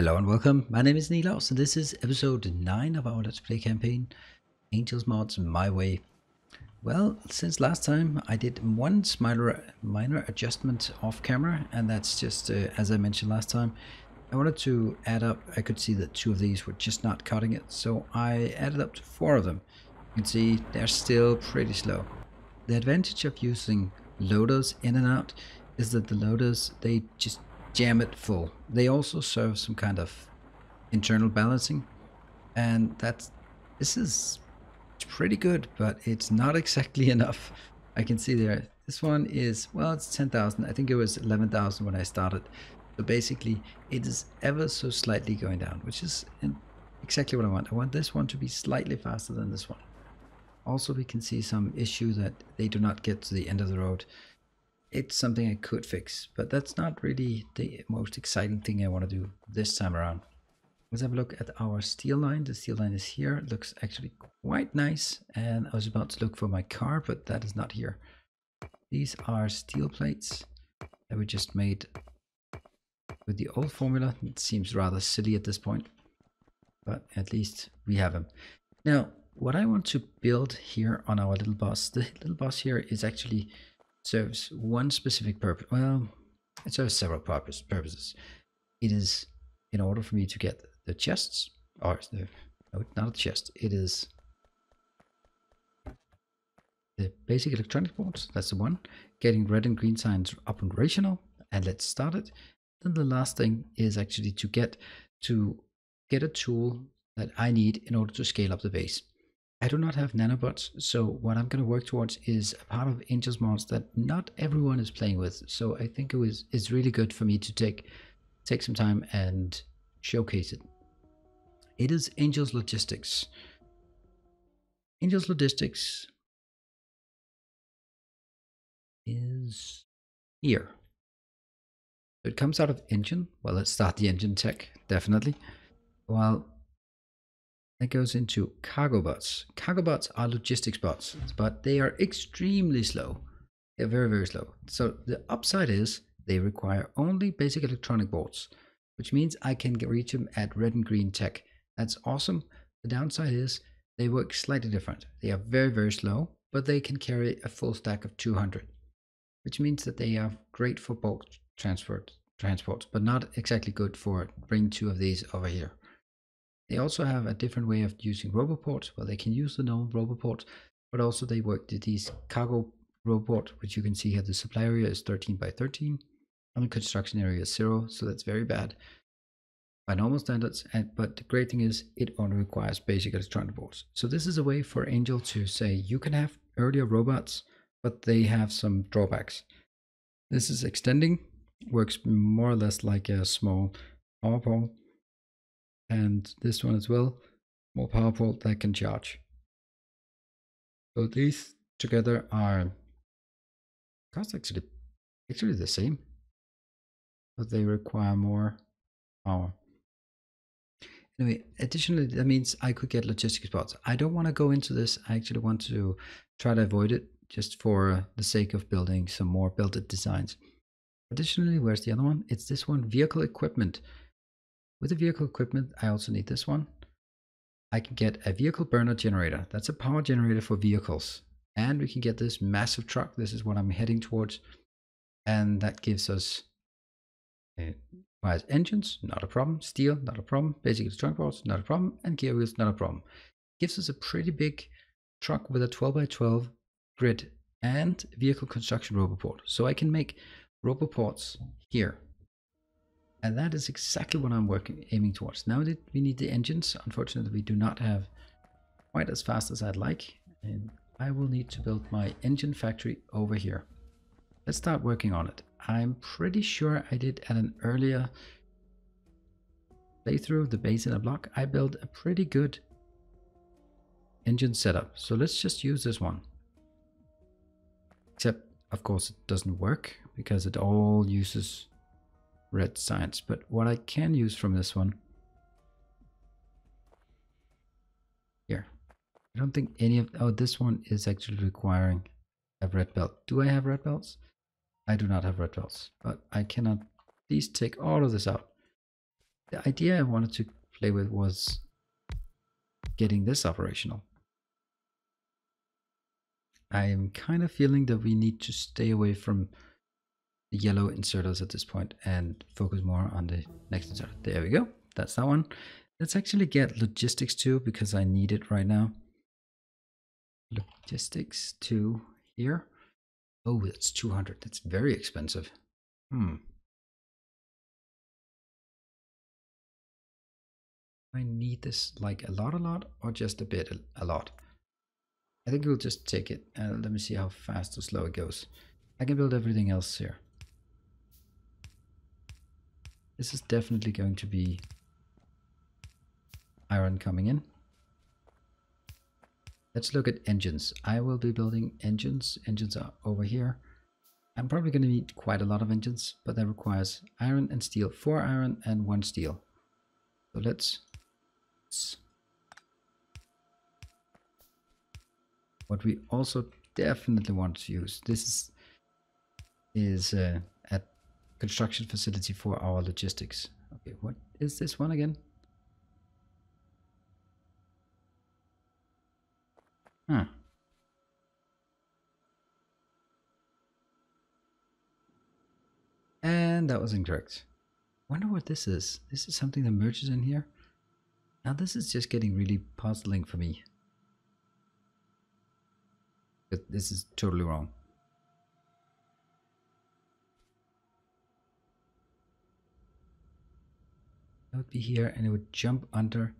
Hello and welcome, my name is Nilaus and this is episode 9 of our Let's Play campaign, Angels Mods My Way. Well, since last time I did one minor adjustment off camera, and that's just, as I mentioned last time, I wanted to add up. I could see that 2 of these were just not cutting it, so I added up to 4 of them. You can see they're still pretty slow. The advantage of using loaders in and out is that the loaders, they just jam it full. They also serve some kind of internal balancing, and this is pretty good, but it's not exactly enough. I can see there, this one is, well, it's 10,000. I think it was 11,000 when I started. So basically it is ever so slightly going down, which is exactly what I want. I want this one to be slightly faster than this one. Also, we can see some issue that they do not get to the end of the road. It's something I could fix, but that's not really the most exciting thing I want to do this time around. Let's have a look at our steel line. The steel line is here. It looks actually quite nice, and I was about to look for my car, but that is not here. These are steel plates that we just made with the old formula. It seems rather silly at this point, but at least we have them. Now, what I want to build here on our little bus, the little bus here is actually serves one specific purpose. Well, it serves several purposes. It is in order for me to get the chests, or no, not a chest. It is the basic electronic boards. That's the one. Getting red and green signs operational, and let's start it. Then the last thing is actually to get a tool that I need in order to scale up the base. I do not have nanobots, so what I'm going to work towards is a part of Angels mods that not everyone is playing with. So I think it's really good for me to take some time and showcase it. It is Angels Logistics. Angels Logistics is here. It comes out of engine. Well, let's start the engine tech, definitely. Well, that goes into cargo bots. Cargo bots are logistics bots, but they are extremely slow. They're very, very slow. So the upside is they require only basic electronic boards, which means I can reach them at red and green tech. That's awesome. The downside is they work slightly different. They are very, very slow, but they can carry a full stack of 200, which means that they are great for bulk transport, but not exactly good for bringing 2 of these over here. They also have a different way of using roboports. Well, they can use the normal roboports, but also they work with these cargo roboport, which you can see here. The supply area is 13 by 13, and the construction area is 0, so that's very bad by normal standards. But the great thing is it only requires basic electronic boards. So this is a way for Angel to say you can have earlier robots, but they have some drawbacks. This is extending, works more or less like a small power pole. And this one as well, more powerful, that can charge. So these together are cost actually the same, but they require more power. Anyway, additionally, that means I could get logistics bots. I don't want to go into this. I actually want to try to avoid it just for the sake of building some more built-in designs. Additionally, where's the other one? It's this one, vehicle equipment. With the vehicle equipment, I also need this one. I can get a vehicle burner generator. That's a power generator for vehicles. And we can get this massive truck. This is what I'm heading towards. And that gives us engines, not a problem. Steel, not a problem. Basic electronic boards, not a problem. And gear wheels, not a problem. Gives us a pretty big truck with a 12 by 12 grid and vehicle construction roboport. So I can make roboports here. And that is exactly what I'm aiming towards. Now that we need the engines, unfortunately we do not have quite as fast as I'd like, and I will need to build my engine factory over here. Let's start working on it. I'm pretty sure I did at an earlier playthrough, the base in a block, I built a pretty good engine setup. So let's just use this one. Except, of course, it doesn't work because it all uses red signs, but what I can use from this one here, I don't think any of, oh, this one is actually requiring a red belt. Do I have red belts? I do not have red belts, but I cannot please take all of this out. The idea I wanted to play with was getting this operational. I'm kind of feeling that we need to stay away from the yellow inserters at this point and focus more on the next inserter. There we go. That's that one. Let's actually get logistics 2 because I need it right now. Logistics 2 here. Oh, that's 200. That's very expensive. I need this like a lot, or just a bit, a lot. I think we'll just take it. Let me see how fast or slow it goes. I can build everything else here. This is definitely going to be iron coming in. Let's look at engines. I will be building engines. Engines are over here. I'm probably going to need quite a lot of engines, but that requires iron and steel. 4 iron and 1 steel. So let's... What we also definitely want to use, this is a construction facility for our logistics. Okay, what is this one again? Huh. And that was incorrect. Wonder what this is. This is something that merges in here. Now this is just getting really puzzling for me. But this is totally wrong. It would be here and it would jump under.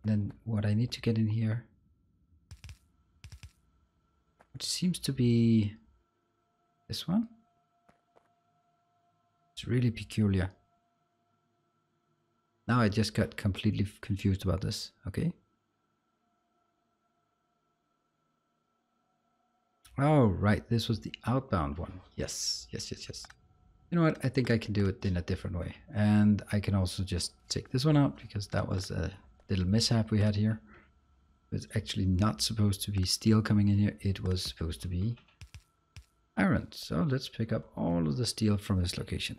Then what I need to get in here, which seems to be this one. It's really peculiar. Now I just got completely confused about this. Okay. Oh, right. This was the outbound one. Yes. You know what? I think I can do it in a different way. And I can also just take this one out because that was a little mishap we had here. It's actually not supposed to be steel coming in here. It was supposed to be iron. So let's pick up all of the steel from this location.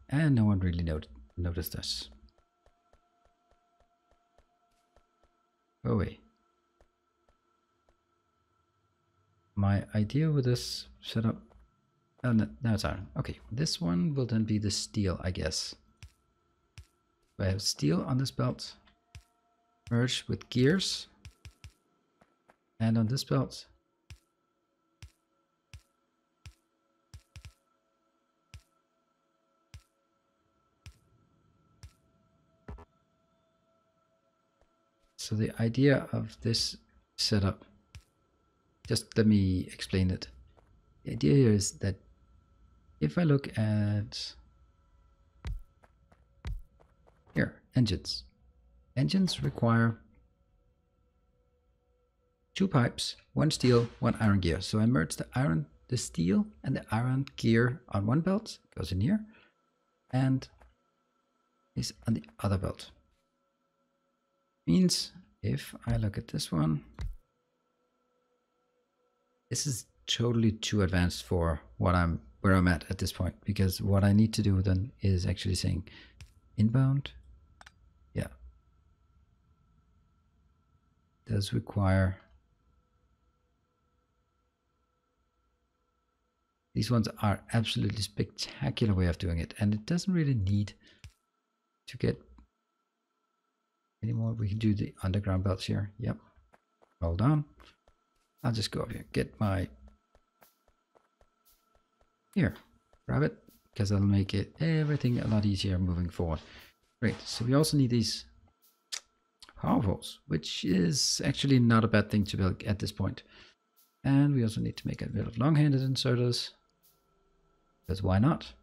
And no one really noticed us. Go away. My idea with this setup... Oh, no, now it's iron. Okay, this one will then be the steel, I guess. I have steel on this belt, merged with gears, and on this belt, so the idea of this setup, just let me explain it. The idea here is that if I look at here, engines. Engines require 2 pipes, 1 steel, 1 iron gear. So I merge the steel and the iron gear on one belt, goes in here, and is on the other belt. Means if I look at this one, this is totally too advanced for where I'm at this point, because what I need to do then is actually saying inbound. Yeah, does require these ones are absolutely spectacular way of doing it, and it doesn't really need to get any more. We can do the underground belts here. Yep, hold on. I'll just go up here, get my here, grab it, because that'll make it everything a lot easier moving forward. Great. So we also need these power poles, which is actually not a bad thing to build at this point. And we also need to make a bit of long-handed inserters, because why not?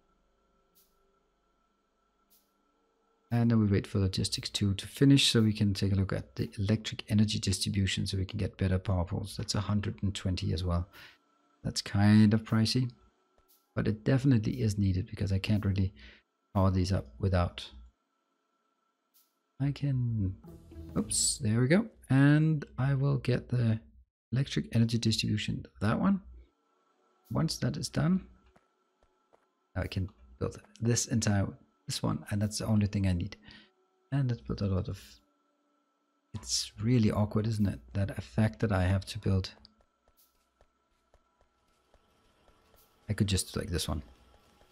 And then we wait for logistics 2 to finish so we can take a look at the electric energy distribution so we can get better power poles. That's 120 as well. That's kind of pricey, but it definitely is needed because I can't really power these up without. I can, oops, there we go. And I will get the electric energy distribution, that one. Once that is done, I can build this entire this one, and that's the only thing I need. And let's put a lot of... It's really awkward, isn't it? That effect that I have to build. I could just do like this one.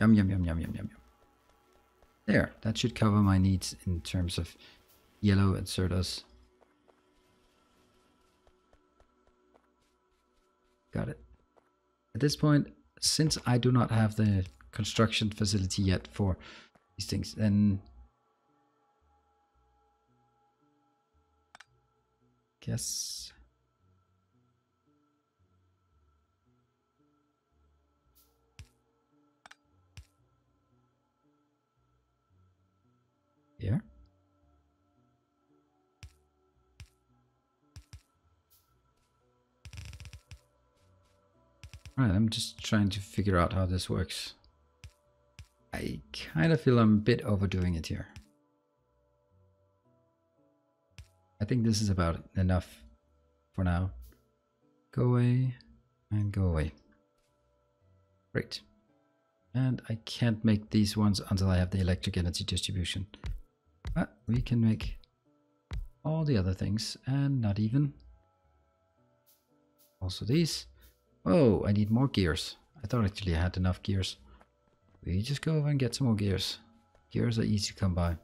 Yum, yum, yum, yum, yum, yum, yum. There, that should cover my needs in terms of yellow inserters. Got it. At this point, since I do not have the construction facility yet for these things, then guess here. Right, I'm just trying to figure out how this works. I kind of feel I'm a bit overdoing it here. I think this is about enough for now. Go away and go away. Great. And I can't make these ones until I have the electric energy distribution. But we can make all the other things and not even. Also these. Oh, I need more gears. I thought actually I had enough gears. We just go over and get some more gears. Gears are easy to come by.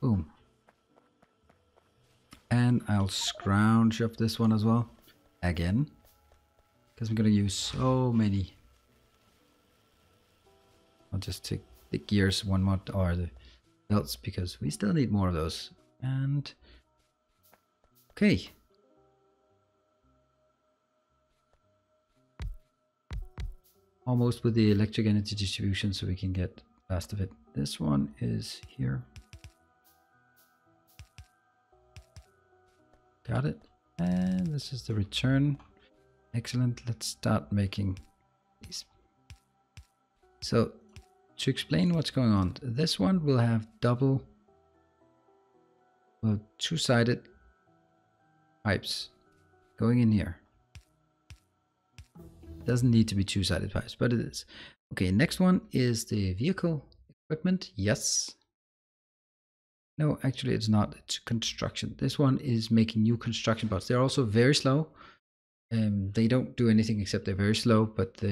Boom. And I'll scrounge up this one as well. Again. Because I'm going to use so many. I'll just take the gears one more, or the belts, because we still need more of those. And okay. Almost with the electric energy distribution, so we can get last of it. This one is here. Got it. And this is the return. Excellent. Let's start making these. So to explain what's going on, this one will have double, well, two-sided pipes going in here. Doesn't need to be two-sided pipes, but it is. Okay, next one is the vehicle equipment. Yes. No, actually it's not. It's construction. This one is making new construction bots. They're also very slow. They don't do anything except they're very slow, but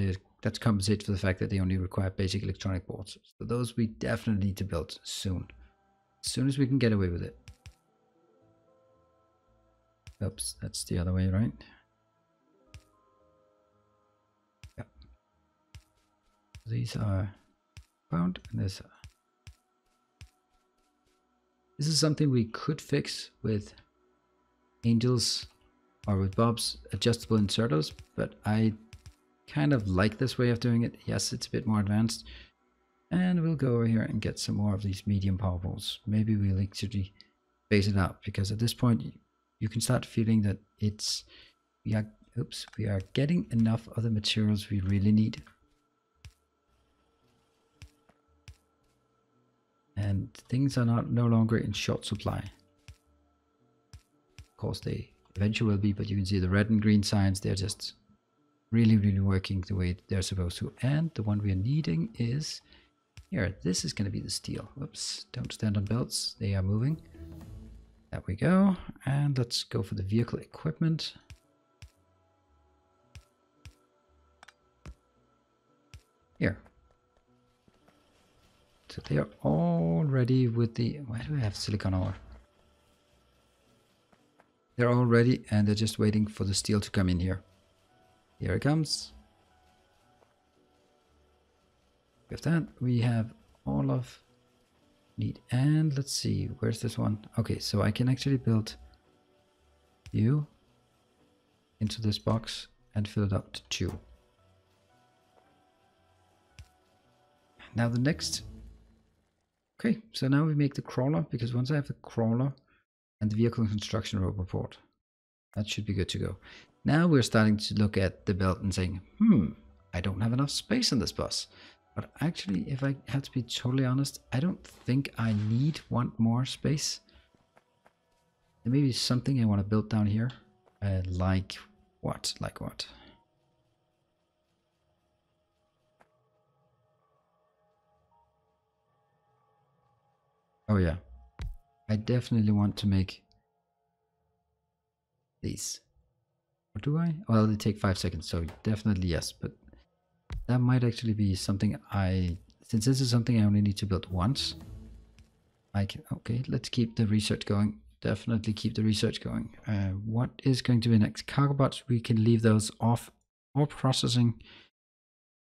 that's compensated for the fact that they only require basic electronic boards. So those we definitely need to build soon. As soon as we can get away with it. Oops, that's the other way, right? Yep. These are bound, and this is something we could fix with Angel's or with Bob's adjustable inserters, but I kind of like this way of doing it. Yes, it's a bit more advanced. And we'll go over here and get some more of these medium power balls. Maybe we'll actually phase it out, because at this point you can start feeling that we are getting enough of the materials we really need. And things are no longer in short supply. Of course they eventually will be, but you can see the red and green signs, they're just really working the way they're supposed to. And the one we are needing is here. This is going to be the steel. Whoops, don't stand on belts, they are moving. There we go. And let's go for the vehicle equipment. Here. So they are all ready with the... Why do I have silicon ore? They're all ready, and they're just waiting for the steel to come in here. Here it comes. With that, we have all of need. And let's see, where's this one? Okay, so I can actually build you into this box and fill it up to 2. Now the next... Okay, so now we make the crawler, because once I have the crawler and the vehicle construction robot port, that should be good to go. Now we're starting to look at the belt and saying, I don't have enough space on this bus. But actually, if I have to be totally honest, I don't think I want more space. There may be something I want to build down here. Like what? Like what? Oh yeah, I definitely want to make these. Or do I? Well, they take 5 seconds, so definitely yes. But that might actually be something since this is something I only need to build once, I can, okay, let's keep the research going. Definitely keep the research going. What is going to be next? Cargo bots, we can leave those off. All processing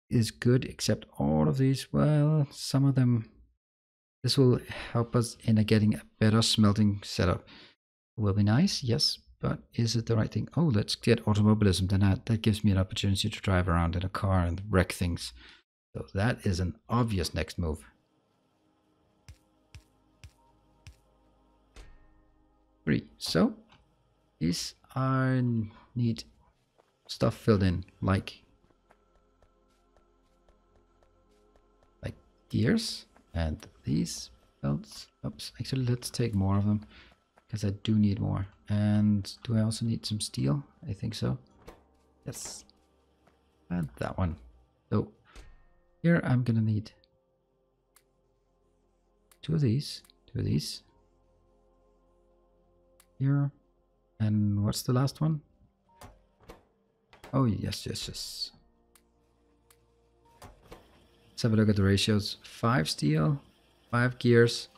is good, except all of these, well, some of them, this will help us in getting a better smelting setup. Will be nice, yes, but is it the right thing? Oh, let's get automobilism, then that gives me an opportunity to drive around in a car and wreck things. So that is an obvious next move. 3. So these are need stuff filled in, like gears and these belts. Oops, actually let's take more of them because I do need more. And do I also need some steel? I think so. Yes. And that one. So here I'm gonna need 2 of these, 2 of these. Here. And what's the last one? Oh yes, yes, yes. Let's have a look at the ratios. 5 steel, 5 gears.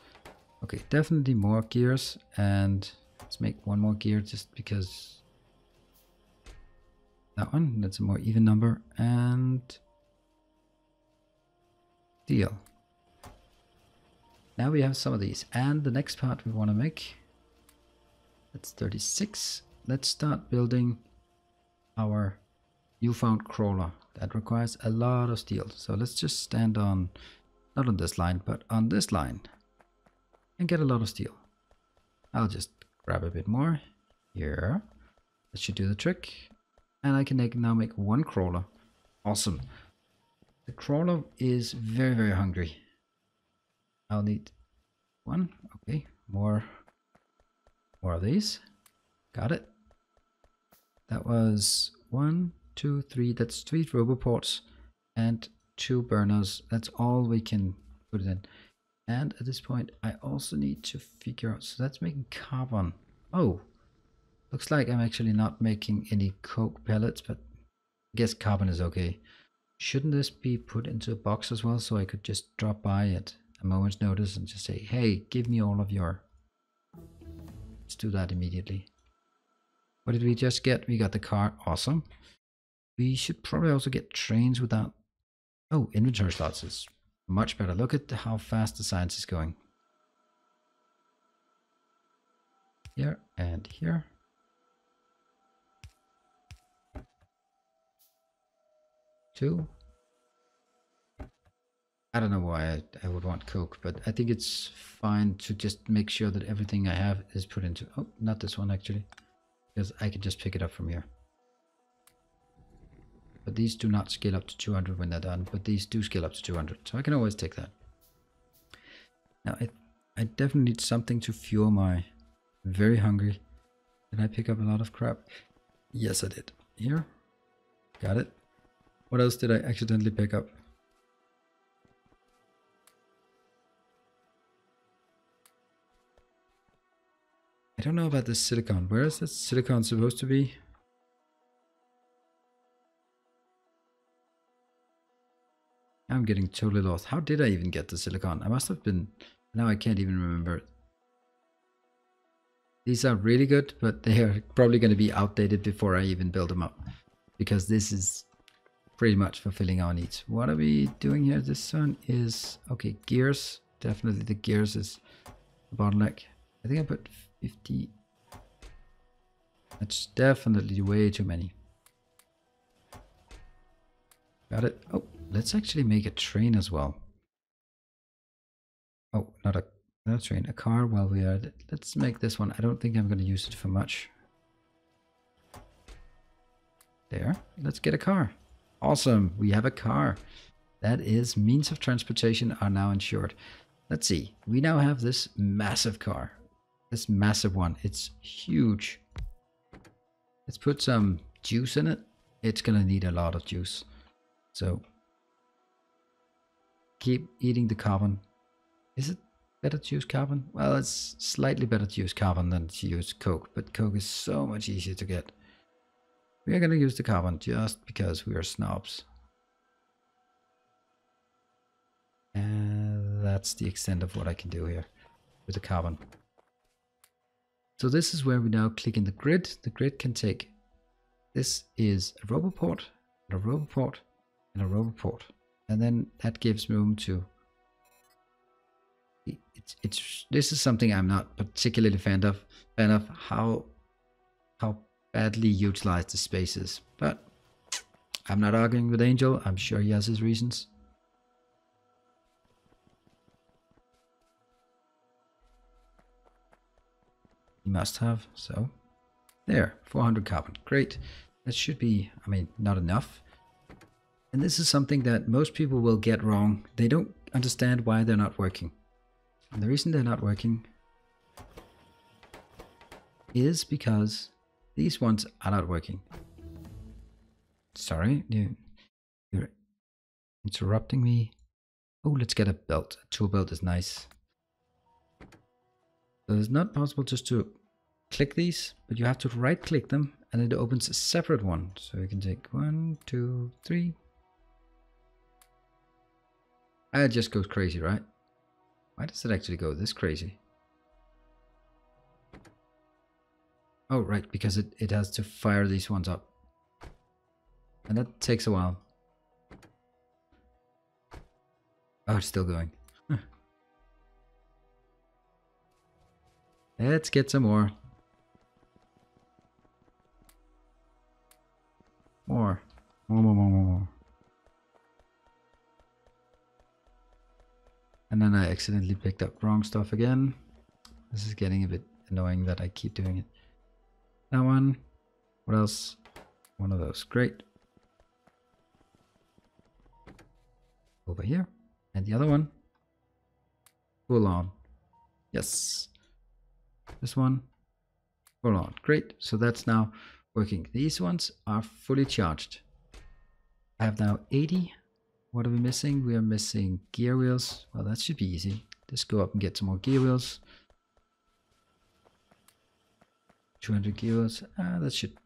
Okay, definitely more gears. And let's make one more gear just because that one, that's a more even number. And steel. Now we have some of these. And the next part we want to make, that's 36. Let's start building our newfound crawler. That requires a lot of steel. So let's just stand on, not on this line, but on this line and get a lot of steel. I'll just grab a bit more here. That should do the trick. And I can now make one crawler. Awesome. The crawler is very, very hungry. I'll need one. Okay, more of these. Got it. That was 1, 2, 3. That's 3 roboports and 2 burners. That's all we can put it in. And at this point, I also need to figure out. So that's making carbon. Oh, looks like I'm actually not making any coke pellets, but I guess carbon is okay. Shouldn't this be put into a box as well, so I could just drop by at a moment's notice and just say, hey, give me all of your... Let's do that immediately. What did we just get? We got the car. Awesome. We should probably also get trains without... Oh, inventory slots is much better. Look at how fast the science is going. Here and here. Two. I don't know why I would want coke, but I think it's fine to just make sure that everything I have is put into... Oh, not this one actually, because I can just pick it up from here. But these do not scale up to 200 when they're done, but these do scale up to 200, so I can always take that. Now, I definitely need something to fuel my very hungry. Did I pick up a lot of crap? Yes, I did. Here. Got it. What else did I accidentally pick up? I don't know about this silicon. Where is this silicon supposed to be? I'm getting totally lost. How did I even get the silicon? I must have been... Now I can't even remember. These are really good, but they are probably going to be outdated before I even build them up. Because this is pretty much fulfilling our needs. What are we doing here? This one is... Okay, gears. Definitely the gears is the bottleneck. I think I put 50. That's definitely way too many. Got it. Oh, let's actually make a train as well. Oh, not a train, a car while we are at it. Let's make this one. I don't think I'm going to use it for much. There. Let's get a car. Awesome. We have a car. That is means of transportation are now insured. Let's see. We now have this massive car. This massive one. It's huge. Let's put some juice in it. It's going to need a lot of juice. So keep eating the carbon. Is it? Better to use carbon? Well, it's slightly better to use carbon than to use coke, but coke is so much easier to get. We are going to use the carbon just because we are snobs. And that's the extent of what I can do here with the carbon. So this is where we now click in the grid. The grid can take, this is a roboport, and a roboport, and a roboport. And then that gives room to, this is something I'm not particularly fan of how badly utilized the space is. But I'm not arguing with Angel. I'm sure he has his reasons. He must have. So there, 400 carbon. Great. That should be, I mean, not enough. And this is something that most people will get wrong. They don't understand why they're not working. And the reason they're not working is because these ones are not working. Sorry, you're interrupting me. Oh, let's get a belt. A tool belt is nice. So it's not possible just to click these, but you have to right click them and it opens a separate one. So you can take 1, 2, 3. It just goes crazy, right? Why does it actually go this crazy? Oh, right, because it has to fire these ones up. And that takes a while. Oh, it's still going. Let's get some more. More. More. And then I accidentally picked up wrong stuff again. This is getting a bit annoying that I keep doing it. That one. What else? One of those. Great. Over here. And the other one. Full on. Yes. This one. Full on. Great. So that's now working. These ones are fully charged. I have now 80. What are we missing? We are missing gear wheels. Well, that should be easy. Just go up and get some more gear wheels. 200 gear wheels. That should...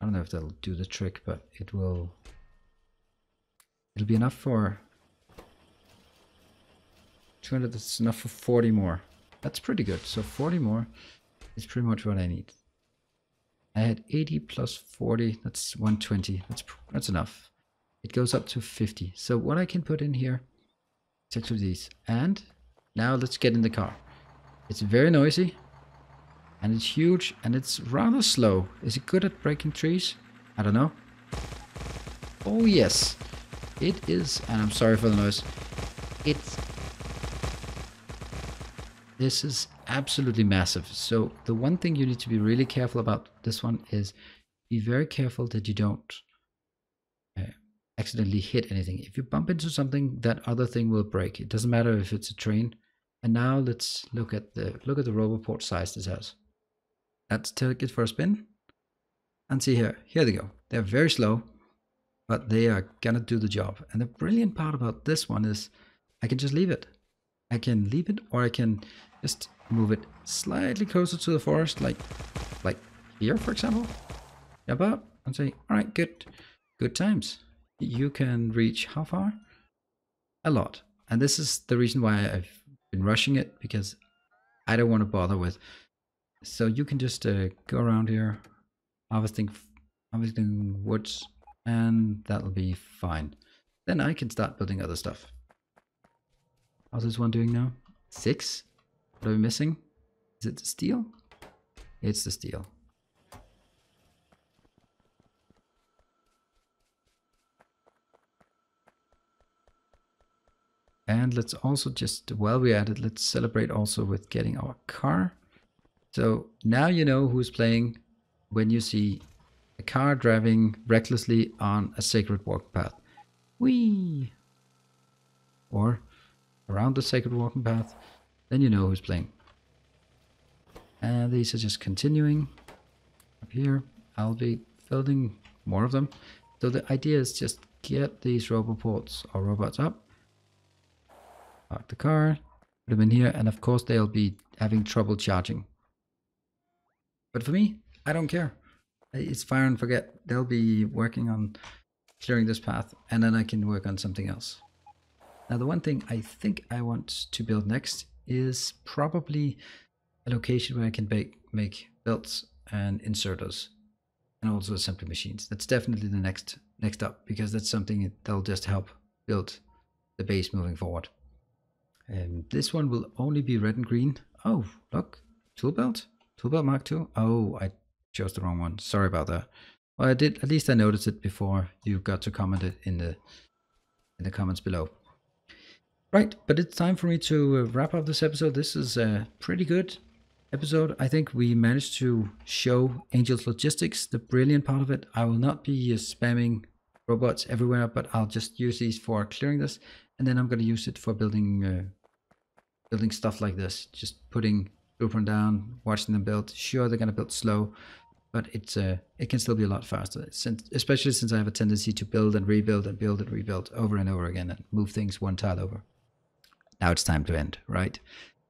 I don't know if that'll do the trick, but it will... It'll be enough for... 200, that's enough for 40 more. That's pretty good. So 40 more is pretty much what I need. I had 80 plus 40. That's 120. That's enough. It goes up to 50. So what I can put in here is actually these. And now let's get in the car. It's very noisy. And it's huge. And it's rather slow. Is it good at breaking trees? I don't know. Oh yes. It is. And I'm sorry for the noise. This is absolutely massive. So the one thing you need to be really careful about this one is be very careful that you don't accidentally hit anything. If you bump into something, that other thing will break. It doesn't matter if it's a train. And now let's look at the roboport size this has. Let's take it for a spin and see here. Here they go. They're very slow, but they are gonna do the job. And the brilliant part about this one is I can just leave it. I can leave it, or I can just move it slightly closer to the forest, like here, for example. Jump out and say, all right, good times. You can reach how far? A lot. And this is the reason why I've been rushing it, because I don't want to bother with. So you can just go around here, harvesting woods, and that'll be fine. Then I can start building other stuff. How's this one doing now? 6? What are we missing? Is it the steel? It's the steel. And let's also just, while we're at it, let's celebrate also with getting our car. So now you know who's playing when you see a car driving recklessly on a sacred walking path. Whee! Or around the sacred walking path, then you know who's playing. And these are just continuing up here. I'll be building more of them. So the idea is just get these roboports or robots up. Park the car. Put them in here, and of course they'll be having trouble charging. But for me, I don't care. It's fire and forget. They'll be working on clearing this path, and then I can work on something else. Now, the one thing I think I want to build next is probably a location where I can make belts and inserters, and also assembly machines. That's definitely the next up, because that's something that'll just help build the base moving forward. This one will only be red and green. Oh, look, tool belt Mark II. Oh, I chose the wrong one. Sorry about that. Well, I did. At least I noticed it before you got to comment it in the comments below. Right, but it's time for me to wrap up this episode. This is a pretty good episode. I think we managed to show Angel's logistics, the brilliant part of it. I will not be spamming robots everywhere, but I'll just use these for clearing this, and then I'm going to use it for building stuff like this. Just putting blueprint down, watching them build. Sure, they're going to build slow, but it can still be a lot faster, especially since I have a tendency to build and rebuild and build and rebuild over and over again and move things one tile over. Now it's time to end, right?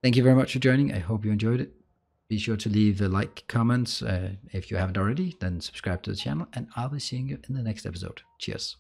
Thank you very much for joining. I hope you enjoyed it. Be sure to leave a like, comments. If you haven't already, then subscribe to the channel, and I'll be seeing you in the next episode. Cheers.